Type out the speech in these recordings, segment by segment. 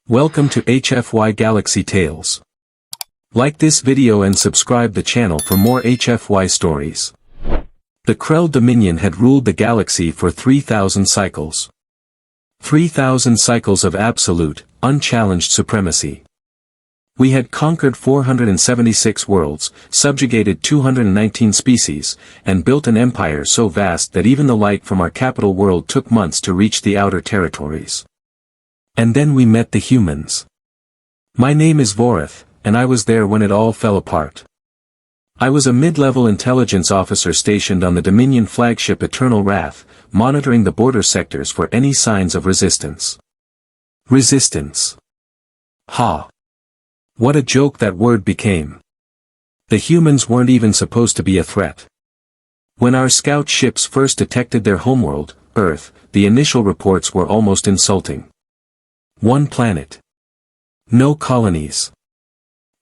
Welcome to HFY Galaxy Tales. Like this video and subscribe the channel for more HFY stories. The Krell Dominion had ruled the galaxy for 3,000 cycles. 3,000 cycles of absolute, unchallenged supremacy. We had conquered 476 worlds, subjugated 219 species, and built an empire so vast that even the light from our capital world took months to reach the outer territories. And then we met the humans. My name is Vorith, and I was there when it all fell apart. I was a mid-level intelligence officer stationed on the Dominion flagship Eternal Wrath, monitoring the border sectors for any signs of resistance. Resistance. Ha! What a joke that word became. The humans weren't even supposed to be a threat. When our scout ships first detected their homeworld, Earth, the initial reports were almost insulting. One planet. No colonies.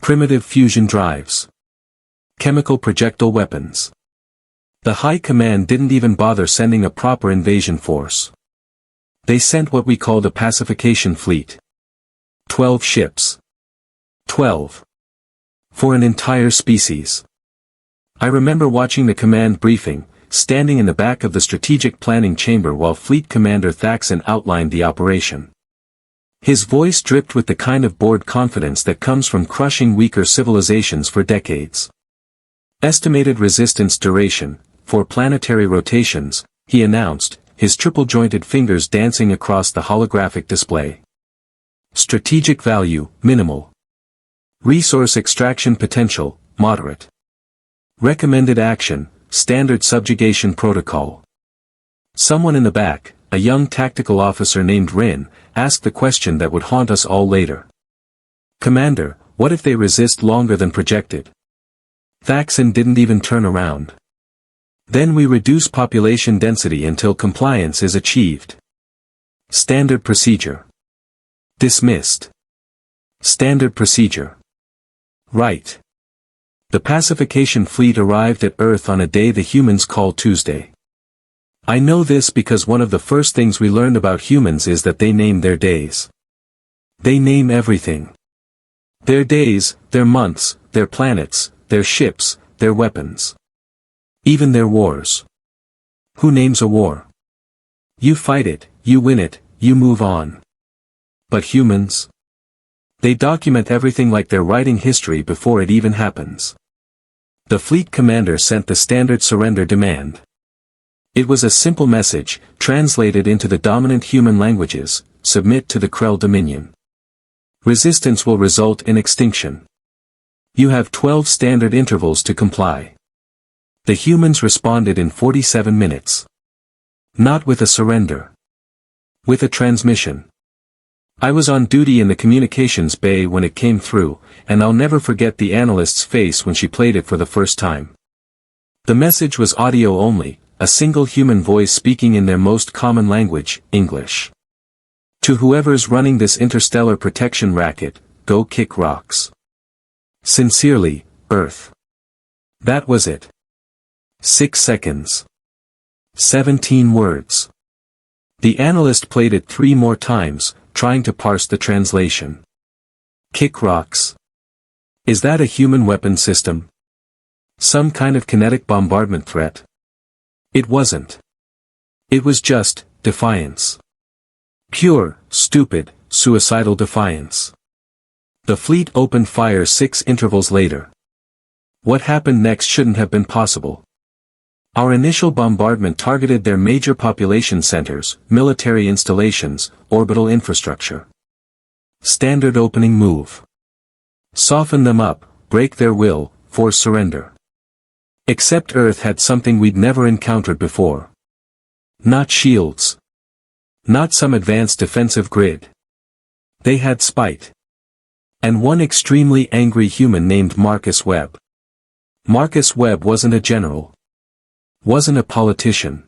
Primitive fusion drives. Chemical projectile weapons. The High Command didn't even bother sending a proper invasion force. They sent what we called a pacification fleet. 12 ships. 12. For an entire species. I remember watching the command briefing, standing in the back of the strategic planning chamber while Fleet Commander Thaxon outlined the operation. His voice dripped with the kind of bored confidence that comes from crushing weaker civilizations for decades. Estimated resistance duration, for planetary rotations, he announced, his triple-jointed fingers dancing across the holographic display. Strategic value, minimal. Resource extraction potential, moderate. Recommended action, standard subjugation protocol. Someone in the back, a young tactical officer named Rin, asked the question that would haunt us all later. Commander, what if they resist longer than projected? Thaxon didn't even turn around. Then we reduce population density until compliance is achieved. Standard procedure. Dismissed. Standard procedure. Right. The pacification fleet arrived at Earth on a day the humans call Tuesday. I know this because one of the first things we learned about humans is that they name their days. They name everything. Their days, their months, their planets, their ships, their weapons. Even their wars. Who names a war? You fight it, you win it, you move on. But humans? They document everything like they're writing history before it even happens. The fleet commander sent the standard surrender demand. It was a simple message, translated into the dominant human languages: submit to the Krell Dominion. Resistance will result in extinction. You have 12 standard intervals to comply. The humans responded in 47 minutes. Not with a surrender. With a transmission. I was on duty in the communications bay when it came through, and I'll never forget the analyst's face when she played it for the first time. The message was audio only, a single human voice speaking in their most common language, English. To whoever's running this interstellar protection racket, go kick rocks. Sincerely, Earth. That was it. 6 seconds. 17 words. The analyst played it 3 more times, trying to parse the translation. Kick rocks. Is that a human weapon system? Some kind of kinetic bombardment threat? It wasn't. It was just defiance. Pure, stupid, suicidal defiance. The fleet opened fire 6 intervals later. What happened next shouldn't have been possible. Our initial bombardment targeted their major population centers, military installations, orbital infrastructure. Standard opening move. Soften them up, break their will, force surrender. Except Earth had something we'd never encountered before. Not shields. Not some advanced defensive grid. They had spite. And one extremely angry human named Marcus Webb. Marcus Webb wasn't a general. Wasn't a politician.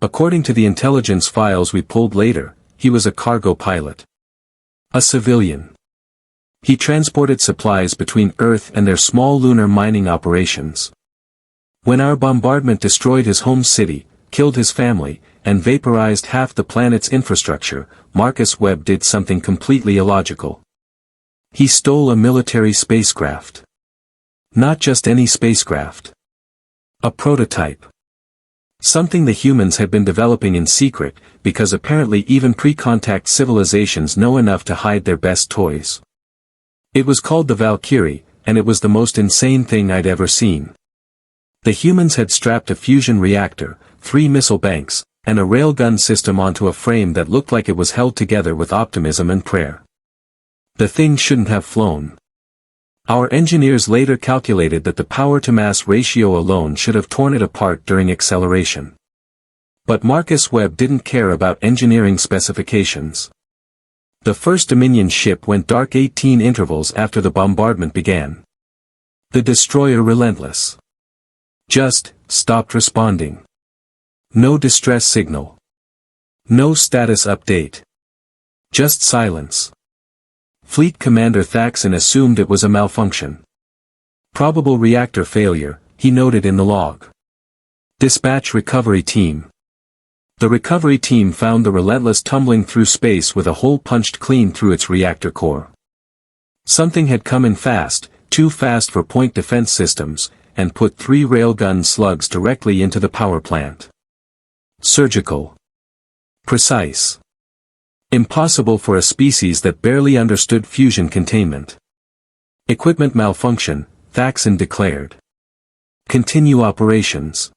According to the intelligence files we pulled later, he was a cargo pilot. A civilian. He transported supplies between Earth and their small lunar mining operations. When our bombardment destroyed his home city, killed his family, and vaporized half the planet's infrastructure, Marcus Webb did something completely illogical. He stole a military spacecraft. Not just any spacecraft. A prototype. Something the humans had been developing in secret, because apparently even pre-contact civilizations know enough to hide their best toys. It was called the Valkyrie, and it was the most insane thing I'd ever seen. The humans had strapped a fusion reactor, 3 missile banks, and a railgun system onto a frame that looked like it was held together with optimism and prayer. The thing shouldn't have flown. Our engineers later calculated that the power-to-mass ratio alone should have torn it apart during acceleration. But Marcus Webb didn't care about engineering specifications. The first Dominion ship went dark 18 intervals after the bombardment began. The destroyer Relentless just stopped responding. No distress signal. No status update. Just silence. Fleet Commander Thaxon assumed it was a malfunction. Probable reactor failure, he noted in the log. Dispatch recovery team. The recovery team found the Relentless tumbling through space with a hole punched clean through its reactor core. Something had come in fast, too fast for point defense systems, and put 3 railgun slugs directly into the power plant. Surgical. Precise. Impossible for a species that barely understood fusion containment. Equipment malfunction, Thaxon declared. Continue operations.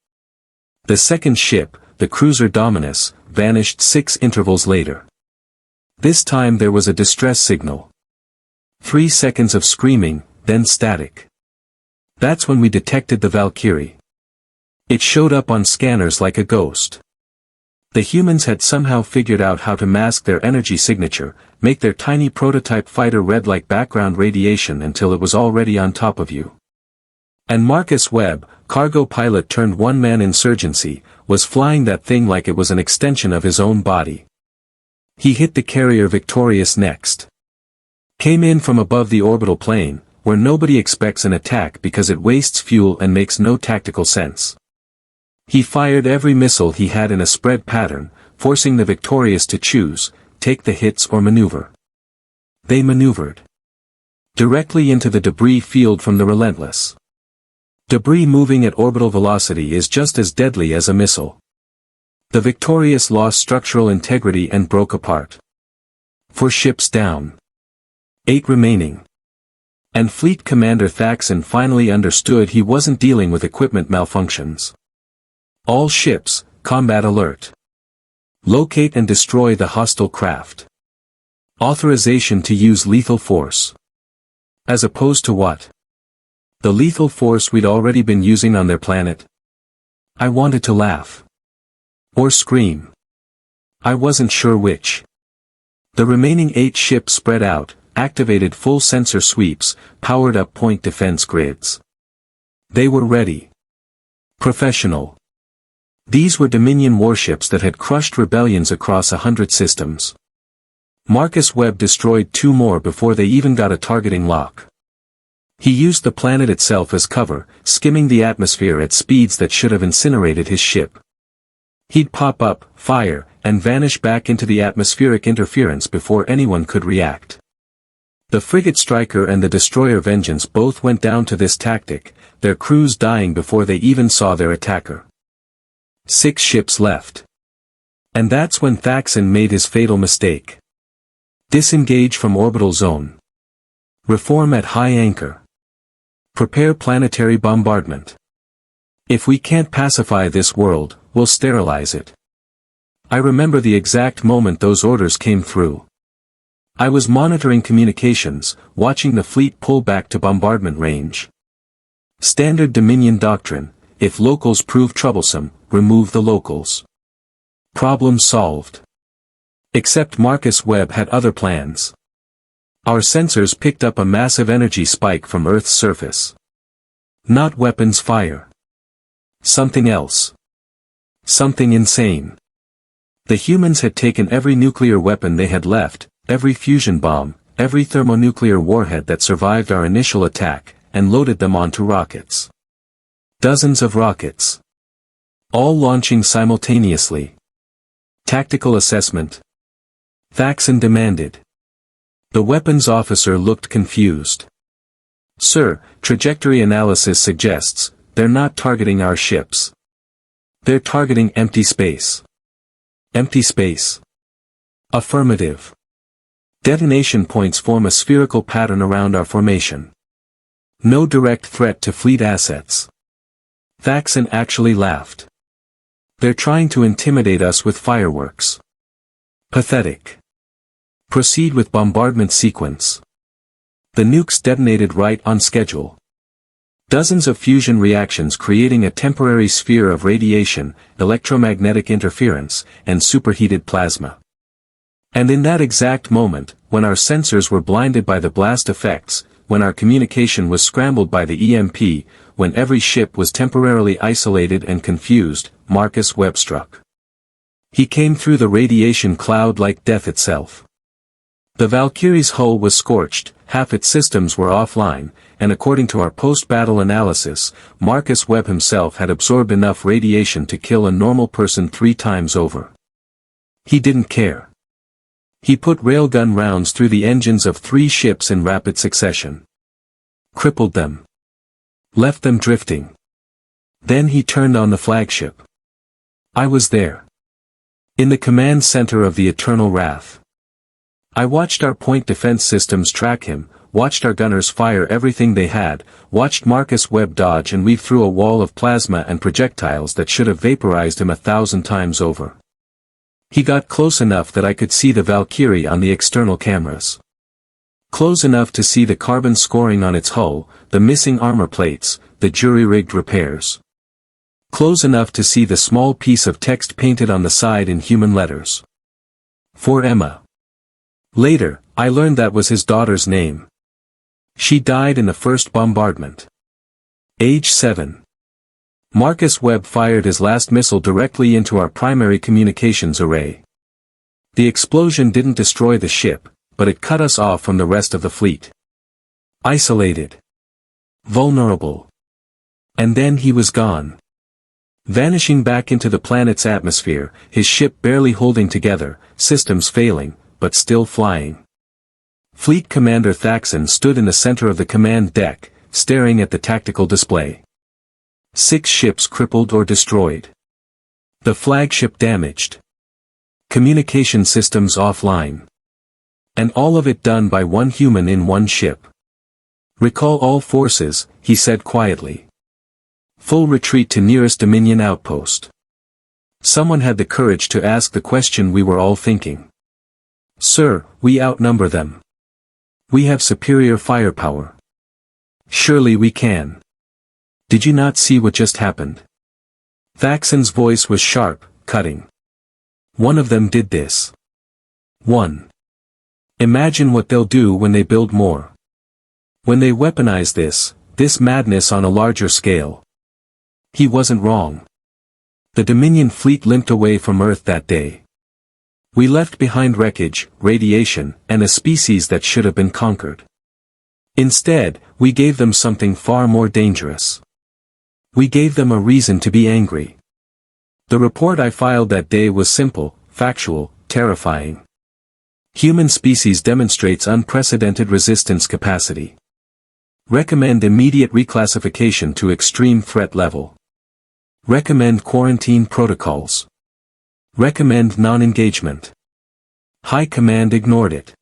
The second ship, the cruiser Dominus, vanished 6 intervals later. This time there was a distress signal. 3 seconds of screaming, then static. That's when we detected the Valkyrie. It showed up on scanners like a ghost. The humans had somehow figured out how to mask their energy signature, make their tiny prototype fighter red like background radiation until it was already on top of you. And Marcus Webb, cargo pilot turned one-man insurgency, was flying that thing like it was an extension of his own body. He hit the carrier Victorious next. Came in from above the orbital plane, where nobody expects an attack because it wastes fuel and makes no tactical sense. He fired every missile he had in a spread pattern, forcing the Victorious to choose, take the hits or maneuver. They maneuvered directly into the debris field from the Relentless. Debris moving at orbital velocity is just as deadly as a missile. The Victorious lost structural integrity and broke apart. 4 ships down. 8 remaining. And Fleet Commander Thaxon finally understood he wasn't dealing with equipment malfunctions. All ships, combat alert. Locate and destroy the hostile craft. Authorization to use lethal force. As opposed to what? The lethal force we'd already been using on their planet? I wanted to laugh. Or scream. I wasn't sure which. The remaining 8 ships spread out, activated full sensor sweeps, powered up point defense grids. They were ready. Professional. These were Dominion warships that had crushed rebellions across 100 systems. Marcus Webb destroyed 2 more before they even got a targeting lock. He used the planet itself as cover, skimming the atmosphere at speeds that should have incinerated his ship. He'd pop up, fire, and vanish back into the atmospheric interference before anyone could react. The frigate Striker and the destroyer Vengeance both went down to this tactic, their crews dying before they even saw their attacker. 6 ships left. And that's when Thaxon made his fatal mistake. Disengage from orbital zone. Reform at high anchor. Prepare planetary bombardment. If we can't pacify this world, we'll sterilize it. I remember the exact moment those orders came through. I was monitoring communications, watching the fleet pull back to bombardment range. Standard Dominion doctrine: if locals prove troublesome, remove the locals. Problem solved. Except Marcus Webb had other plans. Our sensors picked up a massive energy spike from Earth's surface. Not weapons fire. Something else. Something insane. The humans had taken every nuclear weapon they had left, every fusion bomb, every thermonuclear warhead that survived our initial attack, and loaded them onto rockets. Dozens of rockets. All launching simultaneously. Tactical assessment. Thaxton demanded. The weapons officer looked confused. Sir, trajectory analysis suggests, they're not targeting our ships. They're targeting empty space. Empty space. Affirmative. Detonation points form a spherical pattern around our formation. No direct threat to fleet assets. Thaxton actually laughed. They're trying to intimidate us with fireworks. Pathetic. Proceed with bombardment sequence. The nukes detonated right on schedule. Dozens of fusion reactions creating a temporary sphere of radiation, electromagnetic interference, and superheated plasma. And in that exact moment, when our sensors were blinded by the blast effects, when our communication was scrambled by the EMP, when every ship was temporarily isolated and confused, Marcus Webb struck. He came through the radiation cloud like death itself. The Valkyrie's hull was scorched, half its systems were offline, and according to our post-battle analysis, Marcus Webb himself had absorbed enough radiation to kill a normal person 3 times over. He didn't care. He put railgun rounds through the engines of 3 ships in rapid succession. Crippled them. Left them drifting. Then he turned on the flagship. I was there. In the command center of the Eternal Wrath. I watched our point defense systems track him, watched our gunners fire everything they had, watched Marcus Webb dodge and weave through a wall of plasma and projectiles that should have vaporized him 1,000 times over. He got close enough that I could see the Valkyrie on the external cameras. Close enough to see the carbon scoring on its hull, the missing armor plates, the jury-rigged repairs. Close enough to see the small piece of text painted on the side in human letters. For Emma. Later, I learned that was his daughter's name. She died in the first bombardment. Age 7. Marcus Webb fired his last missile directly into our primary communications array. The explosion didn't destroy the ship, but it cut us off from the rest of the fleet. Isolated. Vulnerable. And then he was gone. Vanishing back into the planet's atmosphere, his ship barely holding together, systems failing, but still flying. Fleet Commander Thaxton stood in the center of the command deck, staring at the tactical display. 6 ships crippled or destroyed. The flagship damaged. Communication systems offline. And all of it done by 1 human in 1 ship. Recall all forces, he said quietly. Full retreat to nearest Dominion outpost. Someone had the courage to ask the question we were all thinking. Sir, we outnumber them. We have superior firepower. Surely we can. Did you not see what just happened? Thaxton's voice was sharp, cutting. One of them did this. 1. Imagine what they'll do when they build more. When they weaponize this madness on a larger scale. He wasn't wrong. The Dominion fleet limped away from Earth that day. We left behind wreckage, radiation, and a species that should have been conquered. Instead, we gave them something far more dangerous. We gave them a reason to be angry. The report I filed that day was simple, factual, terrifying. Human species demonstrates unprecedented resistance capacity. Recommend immediate reclassification to extreme threat level. Recommend quarantine protocols. Recommend non-engagement. High Command ignored it.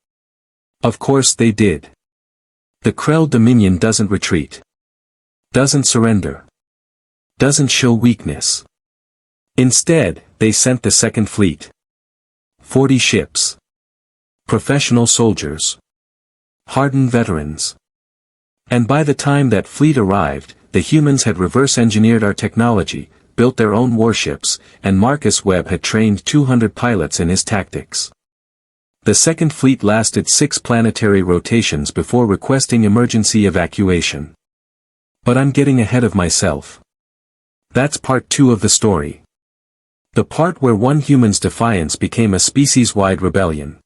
Of course they did. The Krell Dominion doesn't retreat. Doesn't surrender. Doesn't show weakness. Instead, they sent the Second Fleet. 40 ships. Professional soldiers. Hardened veterans. And by the time that fleet arrived, the humans had reverse-engineered our technology, built their own warships, and Marcus Webb had trained 200 pilots in his tactics. The Second Fleet lasted 6 planetary rotations before requesting emergency evacuation. But I'm getting ahead of myself. That's part 2 of the story. The part where one human's defiance became a species-wide rebellion.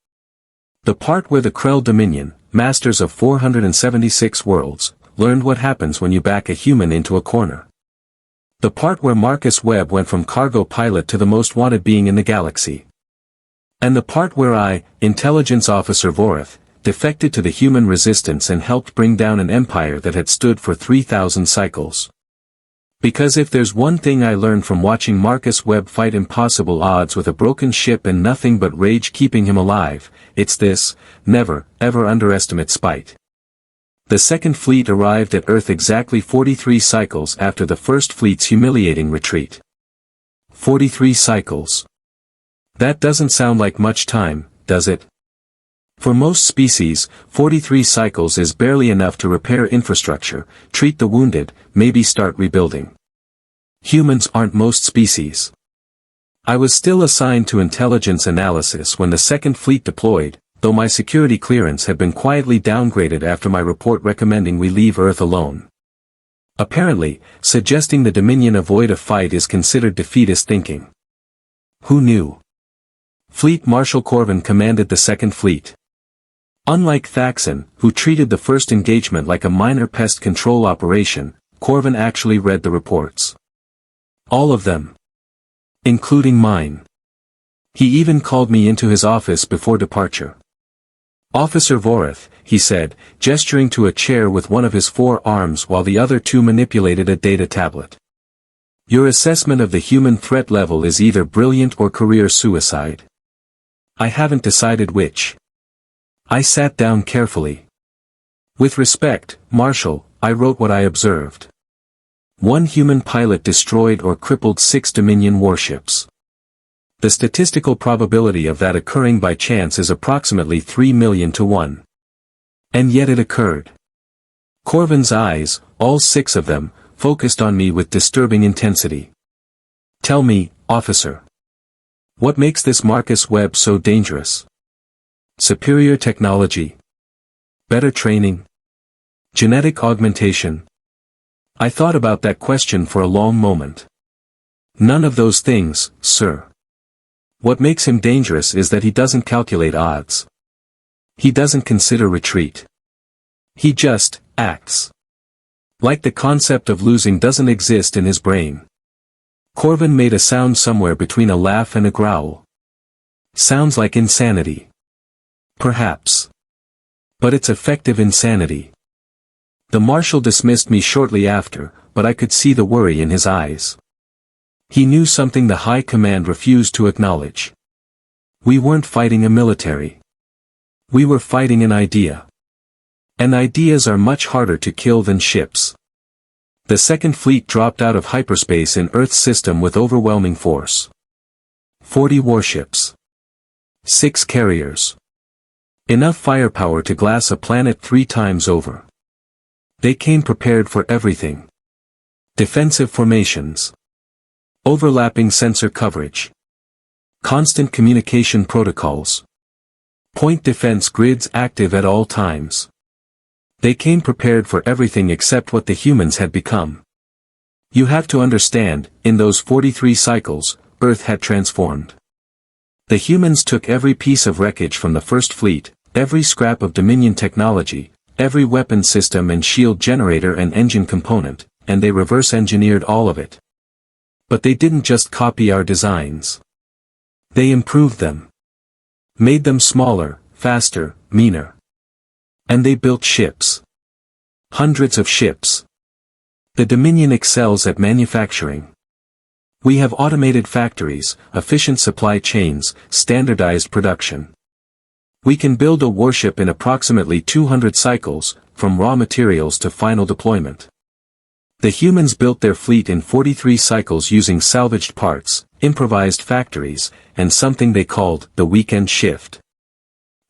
The part where the Krell Dominion, masters of 476 worlds, learned what happens when you back a human into a corner. The part where Marcus Webb went from cargo pilot to the most wanted being in the galaxy. And the part where I, Intelligence Officer Vorith, defected to the human resistance and helped bring down an empire that had stood for 3,000 cycles. Because if there's one thing I learned from watching Marcus Webb fight impossible odds with a broken ship and nothing but rage keeping him alive, it's this: never, ever underestimate spite. The Second Fleet arrived at Earth exactly 43 cycles after the First Fleet's humiliating retreat. 43 cycles. That doesn't sound like much time, does it? For most species, 43 cycles is barely enough to repair infrastructure, treat the wounded, maybe start rebuilding. Humans aren't most species. I was still assigned to intelligence analysis when the Second Fleet deployed, though my security clearance had been quietly downgraded after my report recommending we leave Earth alone. Apparently, suggesting the Dominion avoid a fight is considered defeatist thinking. Who knew? Fleet Marshal Corvin commanded the Second Fleet. Unlike Thaxon, who treated the first engagement like a minor pest control operation, Corvin actually read the reports. All of them. Including mine. He even called me into his office before departure. "Officer Vorith," he said, gesturing to a chair with one of his 4 arms while the other 2 manipulated a data tablet. "Your assessment of the human threat level is either brilliant or career suicide. I haven't decided which." I sat down carefully. "With respect, Marshal," I wrote what I observed. 1 human pilot destroyed or crippled 6 Dominion warships. The statistical probability of that occurring by chance is approximately 3 million to 1. And yet it occurred. Corvin's eyes, all 6 of them, focused on me with disturbing intensity. "Tell me, officer. What makes this Marcus Webb so dangerous? Superior technology? Better training? Genetic augmentation?" I thought about that question for a long moment. "None of those things, sir. What makes him dangerous is that he doesn't calculate odds. He doesn't consider retreat. He just acts. Like the concept of losing doesn't exist in his brain." Corvin made a sound somewhere between a laugh and a growl. "Sounds like insanity. Perhaps. But it's effective insanity." The Marshal dismissed me shortly after, but I could see the worry in his eyes. He knew something the High Command refused to acknowledge. We weren't fighting a military. We were fighting an idea. And ideas are much harder to kill than ships. The Second Fleet dropped out of hyperspace in Earth's system with overwhelming force. 40 warships. 6 carriers. Enough firepower to glass a planet 3 times over. They came prepared for everything. Defensive formations. Overlapping sensor coverage. Constant communication protocols. Point defense grids active at all times. They came prepared for everything except what the humans had become. You have to understand, in those 43 cycles, Earth had transformed. The humans took every piece of wreckage from the First Fleet, every scrap of Dominion technology, every weapon system and shield generator and engine component, and they reverse-engineered all of it. But they didn't just copy our designs. They improved them. Made them smaller, faster, meaner. And they built ships. Hundreds of ships. The Dominion excels at manufacturing. We have automated factories, efficient supply chains, standardized production. We can build a warship in approximately 200 cycles, from raw materials to final deployment. The humans built their fleet in 43 cycles using salvaged parts, improvised factories, and something they called the weekend shift.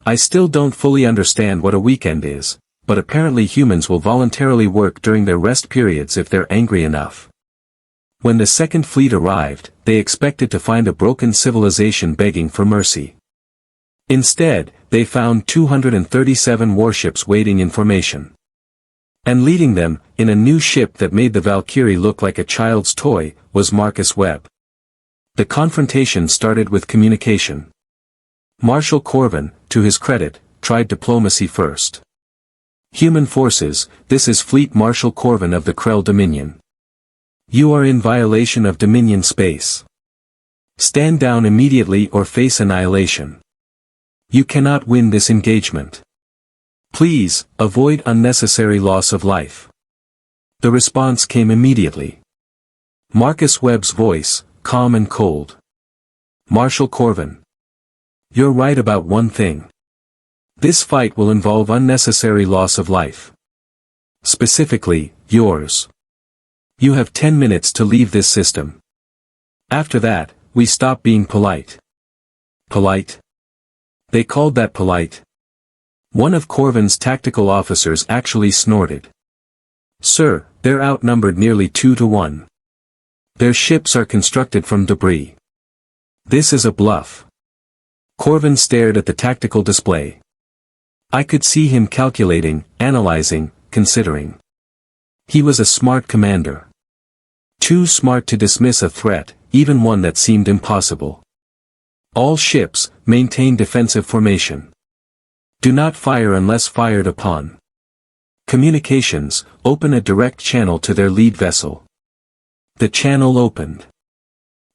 I still don't fully understand what a weekend is, but apparently humans will voluntarily work during their rest periods if they're angry enough. When the Second Fleet arrived, they expected to find a broken civilization begging for mercy. Instead, they found 237 warships waiting in formation. And leading them, in a new ship that made the Valkyrie look like a child's toy, was Marcus Webb. The confrontation started with communication. Marshal Corvin, to his credit, tried diplomacy first. "Human forces, this is Fleet Marshal Corvin of the Krell Dominion. You are in violation of Dominion space. Stand down immediately or face annihilation. You cannot win this engagement. Please, avoid unnecessary loss of life. The response came immediately. Marcus Webb's voice, calm and cold. Marshal Corvin. You're right about one thing. This fight will involve unnecessary loss of life. Specifically, yours. You have 10 minutes to leave this system. After that, we stop being polite. Polite? They called that polite? One of Corvin's tactical officers actually snorted. Sir, they're outnumbered nearly 2 to 1. Their ships are constructed from debris. This is a bluff. Corvin stared at the tactical display. I could see him calculating, analyzing, considering. He was a smart commander. Too smart to dismiss a threat, even one that seemed impossible. All ships, maintain defensive formation. Do not fire unless fired upon. Communications, open a direct channel to their lead vessel. The channel opened.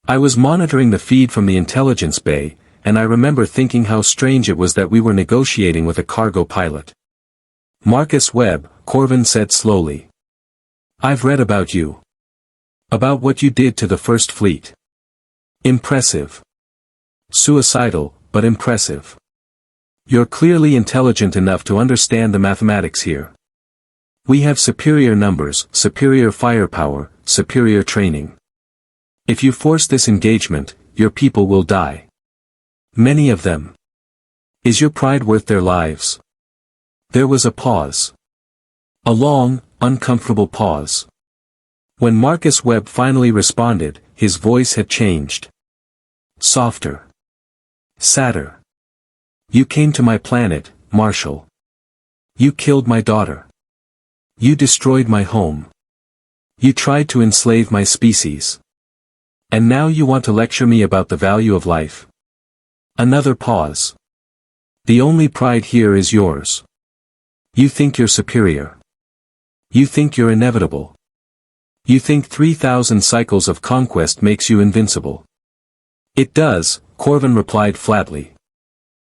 I was monitoring the feed from the intelligence bay, and I remember thinking how strange it was that we were negotiating with a cargo pilot. Marcus Webb, Corvin said slowly. I've read about you. About what you did to the First Fleet. Impressive. Suicidal, but impressive. You're clearly intelligent enough to understand the mathematics here. We have superior numbers, superior firepower, superior training. If you force this engagement, your people will die. Many of them. Is your pride worth their lives? There was a pause. A long, uncomfortable pause. When Marcus Webb finally responded, his voice had changed. Softer. Sadder. You came to my planet, Marshal. You killed my daughter. You destroyed my home. You tried to enslave my species. And now you want to lecture me about the value of life? Another pause. The only pride here is yours. You think you're superior. You think you're inevitable. You think 3,000 cycles of conquest makes you invincible. It does, Corvin replied flatly.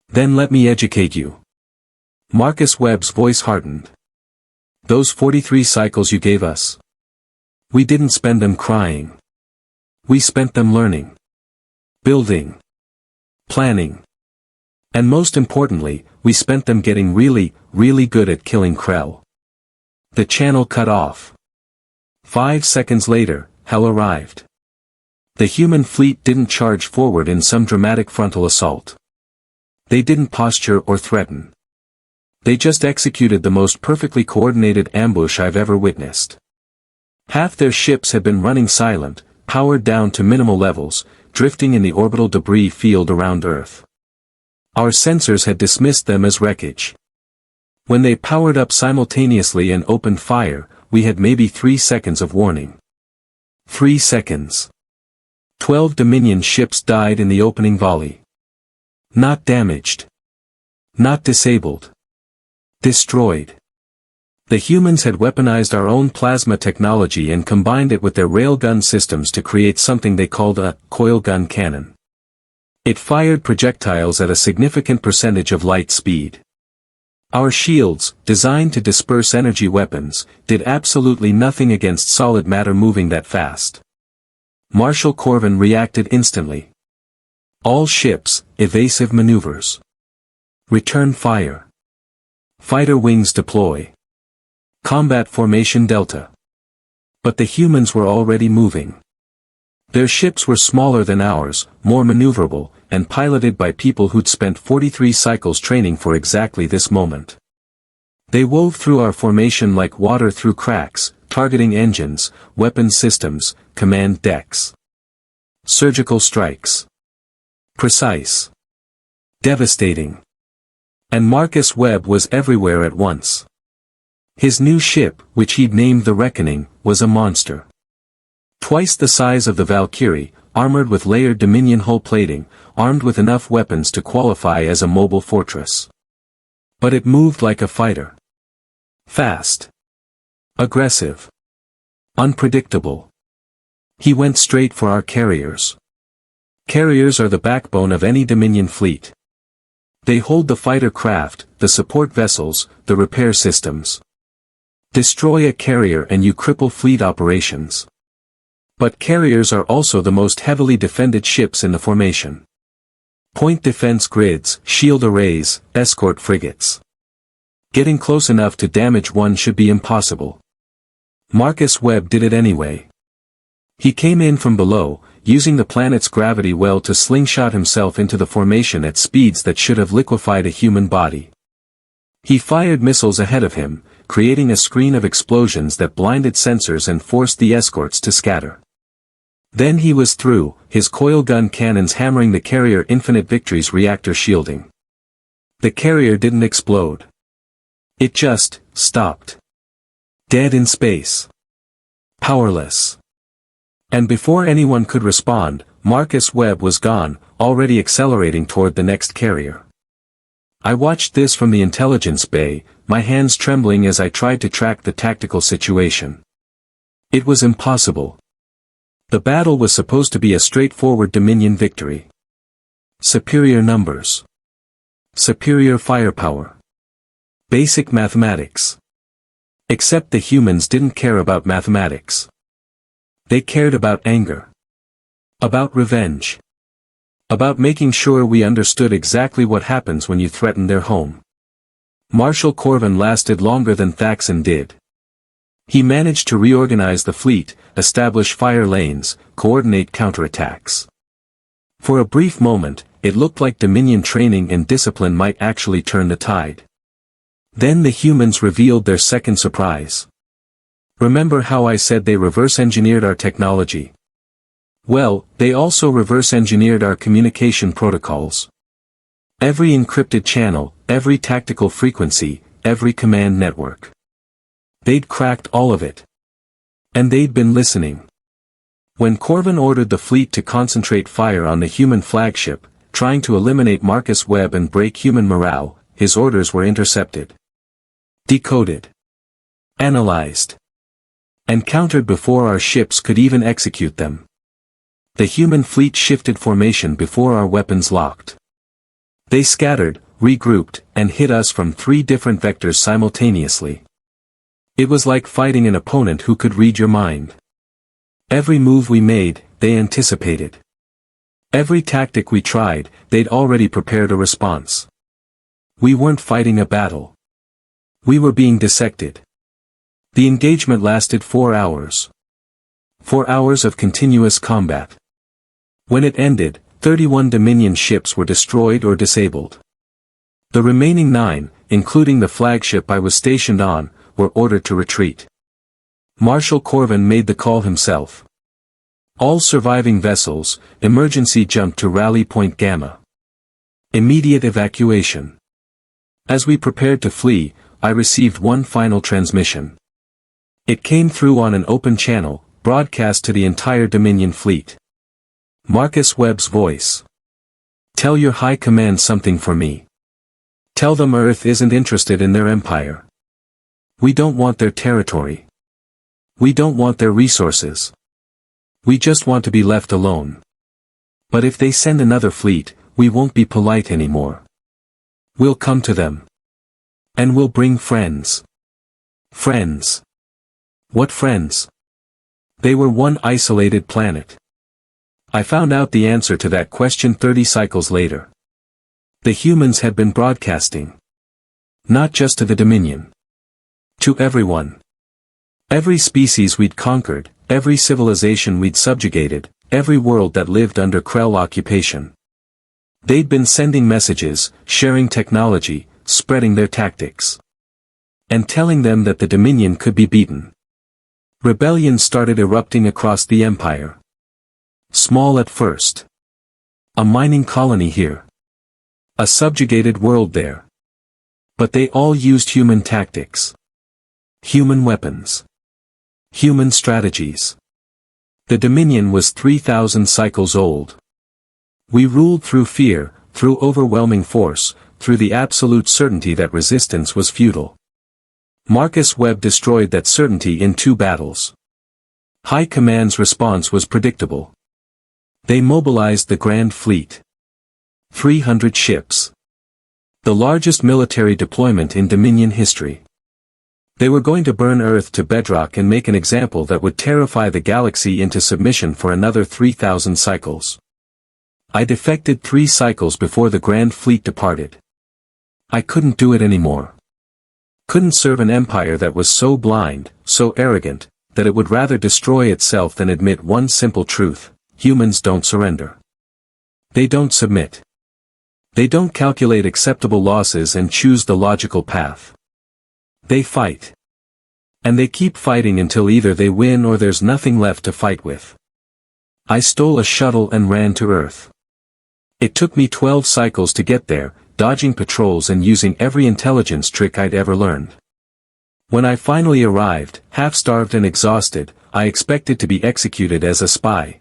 Then let me educate you. Marcus Webb's voice hardened. Those 43 cycles you gave us. We didn't spend them crying. We spent them learning. Building. Planning. And most importantly, we spent them getting really, really good at killing Krell. The channel cut off. 5 seconds later, hell arrived. The human fleet didn't charge forward in some dramatic frontal assault. They didn't posture or threaten. They just executed the most perfectly coordinated ambush I've ever witnessed. Half their ships had been running silent, powered down to minimal levels, drifting in the orbital debris field around Earth. Our sensors had dismissed them as wreckage. When they powered up simultaneously and opened fire, we had maybe 3 seconds of warning. 3 seconds. 12 Dominion ships died in the opening volley. Not damaged. Not disabled. Destroyed. The humans had weaponized our own plasma technology and combined it with their railgun systems to create something they called a coil gun cannon. It fired projectiles at a significant percentage of light speed. Our shields, designed to disperse energy weapons, did absolutely nothing against solid matter moving that fast. Marshal Corvin reacted instantly. All ships, evasive maneuvers. Return fire. Fighter wings deploy. Combat formation Delta. But the humans were already moving. Their ships were smaller than ours, more maneuverable, and piloted by people who'd spent 43 cycles training for exactly this moment. They wove through our formation like water through cracks, targeting engines, weapon systems, command decks. Surgical strikes. Precise. Devastating. And Marcus Webb was everywhere at once. His new ship, which he'd named the Reckoning, was a monster. Twice the size of the Valkyrie, armored with layered Dominion hull plating, armed with enough weapons to qualify as a mobile fortress. But it moved like a fighter. Fast. Aggressive. Unpredictable. He went straight for our carriers. Carriers are the backbone of any Dominion fleet. They hold the fighter craft, the support vessels, the repair systems. Destroy a carrier and you cripple fleet operations. But carriers are also the most heavily defended ships in the formation. Point defense grids, shield arrays, escort frigates. Getting close enough to damage one should be impossible. Marcus Webb did it anyway. He came in from below, using the planet's gravity well to slingshot himself into the formation at speeds that should have liquefied a human body. He fired missiles ahead of him, creating a screen of explosions that blinded sensors and forced the escorts to scatter. Then he was through, his coil gun cannons hammering the carrier Infinite Victory's reactor shielding. The carrier didn't explode. It just stopped. Dead in space. Powerless. And before anyone could respond, Marcus Webb was gone, already accelerating toward the next carrier. I watched this from the intelligence bay, my hands trembling as I tried to track the tactical situation. It was impossible. The battle was supposed to be a straightforward Dominion victory. Superior numbers. Superior firepower. Basic mathematics. Except the humans didn't care about mathematics. They cared about anger. About revenge. About making sure we understood exactly what happens when you threaten their home. Marshal Corvin lasted longer than Thaxon did. He managed to reorganize the fleet, establish fire lanes, coordinate counterattacks. For a brief moment, it looked like Dominion training and discipline might actually turn the tide. Then the humans revealed their second surprise. Remember how I said they reverse-engineered our technology? Well, they also reverse-engineered our communication protocols. Every encrypted channel, every tactical frequency, every command network. They'd cracked all of it. And they'd been listening. When Corvin ordered the fleet to concentrate fire on the human flagship, trying to eliminate Marcus Webb and break human morale, his orders were intercepted. Decoded. Analyzed. And countered before our ships could even execute them. The human fleet shifted formation before our weapons locked. They scattered, regrouped, and hit us from 3 different vectors simultaneously. It was like fighting an opponent who could read your mind. Every move we made, they anticipated. Every tactic we tried, they'd already prepared a response. We weren't fighting a battle. We were being dissected. The engagement lasted 4 hours. 4 hours of continuous combat. When it ended, 31 Dominion ships were destroyed or disabled. The remaining 9, including the flagship I was stationed on, were ordered to retreat. Marshal Corvin made the call himself. All surviving vessels, emergency jump to Rally Point Gamma. Immediate evacuation. As we prepared to flee, I received one final transmission. It came through on an open channel, broadcast to the entire Dominion fleet. Marcus Webb's voice. Tell your high command something for me. Tell them Earth isn't interested in their empire. We don't want their territory. We don't want their resources. We just want to be left alone. But if they send another fleet, we won't be polite anymore. We'll come to them. And we'll bring friends. Friends. What friends? They were one isolated planet. I found out the answer to that question 30 cycles later. The humans had been broadcasting. Not just to the Dominion. To everyone. Every species we'd conquered, every civilization we'd subjugated, every world that lived under Krell occupation. They'd been sending messages, sharing technology, spreading their tactics. And telling them that the Dominion could be beaten. Rebellion started erupting across the Empire. Small at first. A mining colony here. A subjugated world there. But they all used human tactics. Human weapons. Human strategies. The Dominion was 3,000 cycles old. We ruled through fear, through overwhelming force, through the absolute certainty that resistance was futile. Marcus Webb destroyed that certainty in 2 battles. High Command's response was predictable. They mobilized the Grand Fleet. 300 ships. The largest military deployment in Dominion history. They were going to burn Earth to bedrock and make an example that would terrify the galaxy into submission for another 3,000 cycles. I defected 3 cycles before the Grand Fleet departed. I couldn't do it anymore. Couldn't serve an empire that was so blind, so arrogant, that it would rather destroy itself than admit one simple truth: humans don't surrender. They don't submit. They don't calculate acceptable losses and choose the logical path. They fight. And they keep fighting until either they win or there's nothing left to fight with. I stole a shuttle and ran to Earth. It took me 12 cycles to get there, dodging patrols and using every intelligence trick I'd ever learned. When I finally arrived, half-starved and exhausted, I expected to be executed as a spy.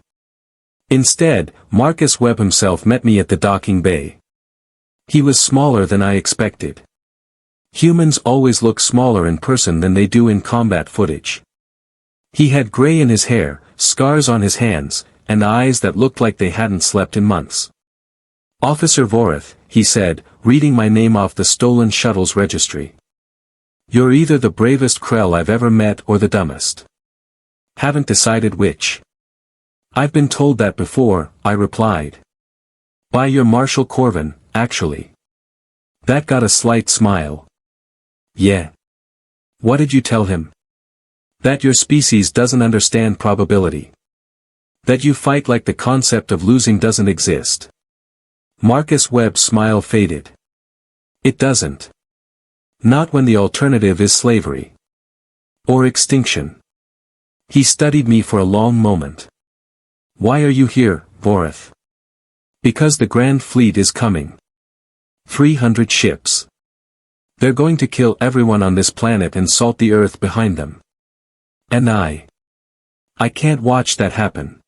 Instead, Marcus Webb himself met me at the docking bay. He was smaller than I expected. Humans always look smaller in person than they do in combat footage. He had gray in his hair, scars on his hands, and eyes that looked like they hadn't slept in months. "Officer Vorath," he said, reading my name off the stolen shuttle's registry. "You're either the bravest Krell I've ever met or the dumbest. Haven't decided which." "I've been told that before," I replied. "By your Marshal Corvin, actually." That got a slight smile. "Yeah. What did you tell him?" "That your species doesn't understand probability. That you fight like the concept of losing doesn't exist." Marcus Webb's smile faded. "It doesn't. Not when the alternative is slavery. Or extinction." He studied me for a long moment. "Why are you here, Vorath?" "Because the Grand Fleet is coming. 300 ships. They're going to kill everyone on this planet and salt the Earth behind them. And I can't watch that happen.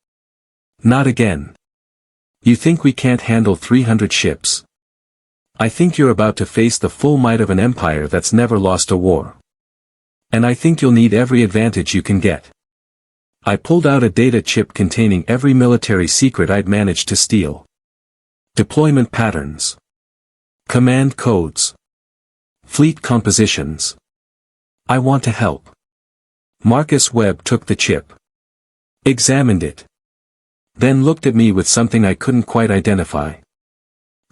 Not again. You think we can't handle 300 ships? I think you're about to face the full might of an empire that's never lost a war. And I think you'll need every advantage you can get." I pulled out a data chip containing every military secret I'd managed to steal. Deployment patterns. Command codes. Fleet compositions. "I want to help." Marcus Webb took the chip. Examined it. Then looked at me with something I couldn't quite identify.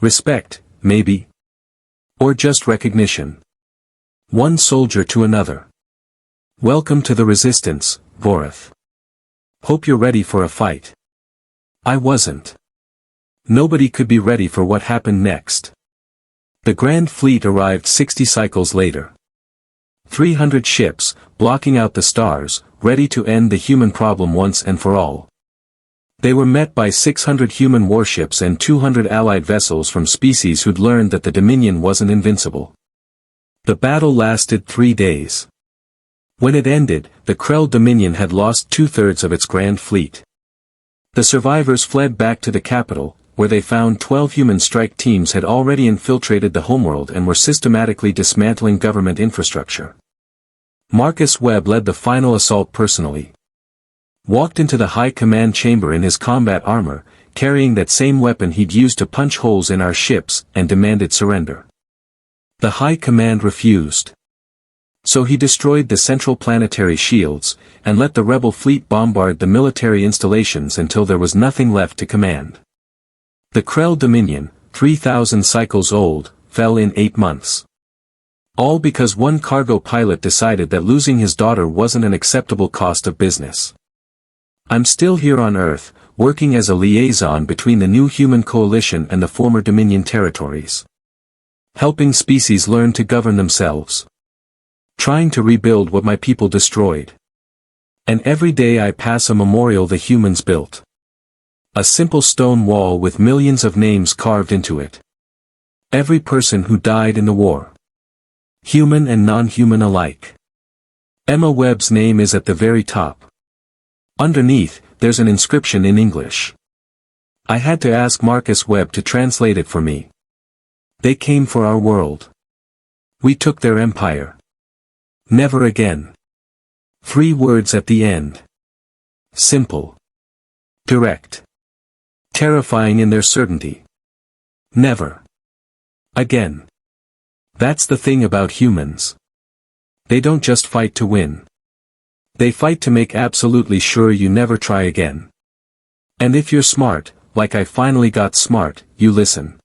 Respect, maybe. Or just recognition. One soldier to another. "Welcome to the Resistance, Vorath. Hope you're ready for a fight." I wasn't. Nobody could be ready for what happened next. The Grand Fleet arrived 60 cycles later. 300 ships, blocking out the stars, ready to end the human problem once and for all. They were met by 600 human warships and 200 allied vessels from species who'd learned that the Dominion wasn't invincible. The battle lasted 3 days. When it ended, the Krell Dominion had lost 2/3 of its Grand Fleet. The survivors fled back to the capital, where they found 12 human strike teams had already infiltrated the homeworld and were systematically dismantling government infrastructure. Marcus Webb led the final assault personally. Walked into the high command chamber in his combat armor, carrying that same weapon he'd used to punch holes in our ships, and demanded surrender. The high command refused. So he destroyed the central planetary shields, and let the rebel fleet bombard the military installations until there was nothing left to command. The Krell Dominion, 3,000 cycles old, fell in 8 months. All because one cargo pilot decided that losing his daughter wasn't an acceptable cost of business. I'm still here on Earth, working as a liaison between the new human coalition and the former Dominion territories. Helping species learn to govern themselves. Trying to rebuild what my people destroyed. And every day I pass a memorial the humans built. A simple stone wall with millions of names carved into it. Every person who died in the war. Human and non-human alike. Emma Webb's name is at the very top. Underneath, there's an inscription in English. I had to ask Marcus Webb to translate it for me. They came for our world. We took their empire. Never again. 3 words at the end. Simple. Direct. Terrifying in their certainty. Never. Again. That's the thing about humans. They don't just fight to win. They fight to make absolutely sure you never try again. And if you're smart, like I finally got smart, you listen.